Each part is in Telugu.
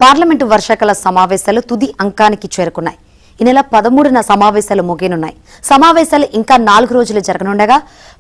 పార్లమెంటు వర్షాకాల సమావేశాలు తుది అంకానికి చేరుకున్నాయి. ఈ నెల 13న సమావేశాలు ముగియనున్నాయి. సమావేశాలు ఇంకా 4 రోజులు జరగనుండగా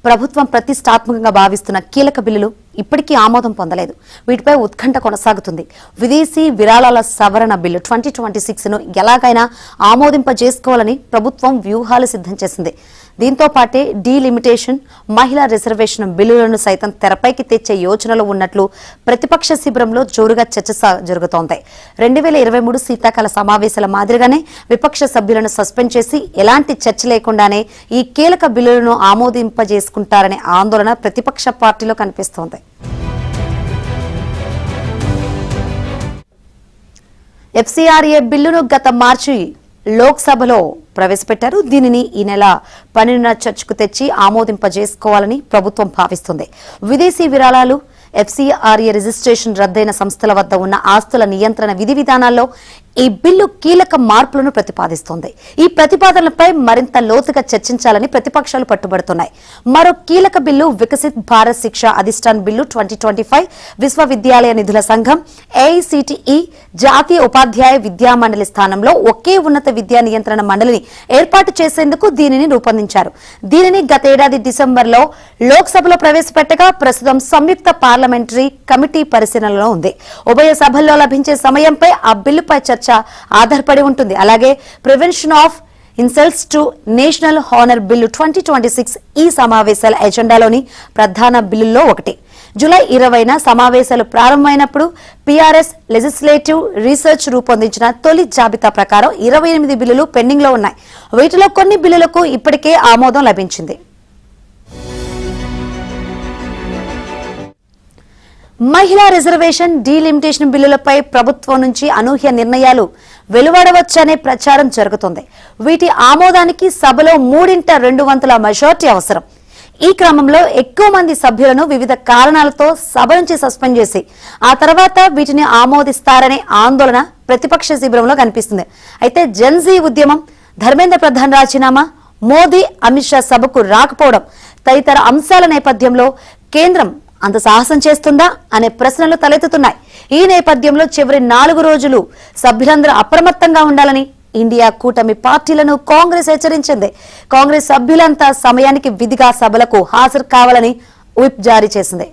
ప్రభుత్వం ప్రతిష్టాత్మకంగా భావిస్తున్న కీలక బిల్లులు ఇప్పటికీ ఆమోదం పొందలేదు. వీటిపై ఉత్కంఠ కొనసాగుతుంది. విదేశీ విరాళాల సవరణ బిల్లు 2026ను ఎలాగైనా ఆమోదింపజేసుకోవాలని ప్రభుత్వం వ్యూహాలు సిద్ధం చేసింది. దీంతో పాటే డీలిమిటేషన్, మహిళా రిజర్వేషన్ బిల్లులను సైతం తెరపైకి తెచ్చే యోచనలో ఉన్నట్లు ప్రతిపక్ష శిబిరంలో జోరుగా చర్చ జరుగుతోంది. 2023 శీతాకాల సమావేశాల మాదిరిగానే విపక్ష సభ్యులను సస్పెండ్ చేసి ఎలాంటి చర్చ లేకుండానే ఈ కీలక బిల్లులను ఆమోదింపజేసుకుంటారనే ఆందోళన ప్రతిపక్ష పార్టీలో కనిపిస్తోంది. ఎఫ్సీఆర్ఏ బిల్లును గత మార్చి లోక్సభలో ప్రవేశపెట్టారు. దీనిని ఈ నెల 12న చర్చకు తెచ్చి ఆమోదింపజేసుకోవాలని ప్రభుత్వం భావిస్తుంది. విదేశీ విరాళాలు, ఎఫ్సీఆర్ఏ రిజిస్ట్రేషన్ రద్దయిన సంస్థల వద్ద ఉన్న ఆస్తుల నియంత్రణ విధి విధానాల్లో ఈ బిల్లు కీలక మార్పులను ప్రతిపాదిస్తోంది. ఈ ప్రతిపాదనలపై మరింత లోతుగా చర్చించాలని ప్రతిపక్షాలు పట్టుబడుతున్నాయి. మరో కీలక బిల్లు వికసిత్ భారత్ శిక్ష అధిష్టాన్ బిల్లు 2025 విశ్వవిద్యాలయ నిధుల సంఘం ఏఐసిటిఈ జాతీయ ఉపాధ్యాయ విద్యా మండలి స్థానంలో ఒకే ఉన్నత విద్యా నియంత్రణ మండలిని ఏర్పాటు చేసేందుకు దీనిని రూపొందించారు. దీనిని గతేడాది డిసెంబర్లో లోక్సభలో ప్రవేశపెట్టగా ప్రస్తుతం సంయుక్త పార్లమెంటరీ కమిటీ పరిశీలనలో ఉంది. ఉభయ సభల్లో లభించే సమయంపై ఆ బిల్లుపై చర్చ ఆధారపడి ఉంటుంది. అలాగే prevention of insults to national honour bill 2026 ఈ సమావేశాల ఎజెండాలోని ప్రధాన బిల్లుల్లో ఒకటి. జూలై 20న సమావేశాలు ప్రారంభమైనప్పుడు పీఆర్ఎస్ లెజిస్లేటివ్ రీసెర్చ్ రూపొందించిన తొలి జాబితా ప్రకారం 28 బిల్లులు పెండింగ్ లో ఉన్నాయి. వీటిలో కొన్ని బిల్లులకు ఇప్పటికే ఆమోదం లభించింది. మహిళా రిజర్వేషన్, డీలిమిటేషన్ బిల్లులపై ప్రభుత్వం నుంచి అనూహ్య నిర్ణయాలు వెలువడవచ్చనే ప్రచారం జరుగుతోంది. వీటి ఆమోదానికి సభలో 3/2 మెజార్టీ అవసరం. ఈ క్రమంలో ఎక్కువ మంది సభ్యులను వివిధ కారణాలతో సభ నుంచి సస్పెండ్ చేసి ఆ తర్వాత వీటిని ఆమోదిస్తారనే ఆందోళన ప్రతిపక్ష శిబిరంలో కనిపిస్తుంది. అయితే జెన్జీ ఉద్యమం, ధర్మేంద్ర ప్రధాన్ రాజీనామా, మోదీ, అమిత్ షా సభకు రాకపోవడం తదితర అంశాల నేపథ్యంలో కేంద్రం అంత సాహసం చేస్తుందా అనే ప్రశ్నలు తలెత్తుతున్నాయి. ఈ నేపథ్యంలో చివరి 4 రోజులు సభ్యులందరూ అప్రమత్తంగా ఉండాలని ఇండియా కూటమి పార్టీలను కాంగ్రెస్ హెచ్చరించింది. కాంగ్రెస్ సభ్యులంతా సమయానికి విధిగా సభలకు హాజరు కావాలని విప్ జారీ చేసింది.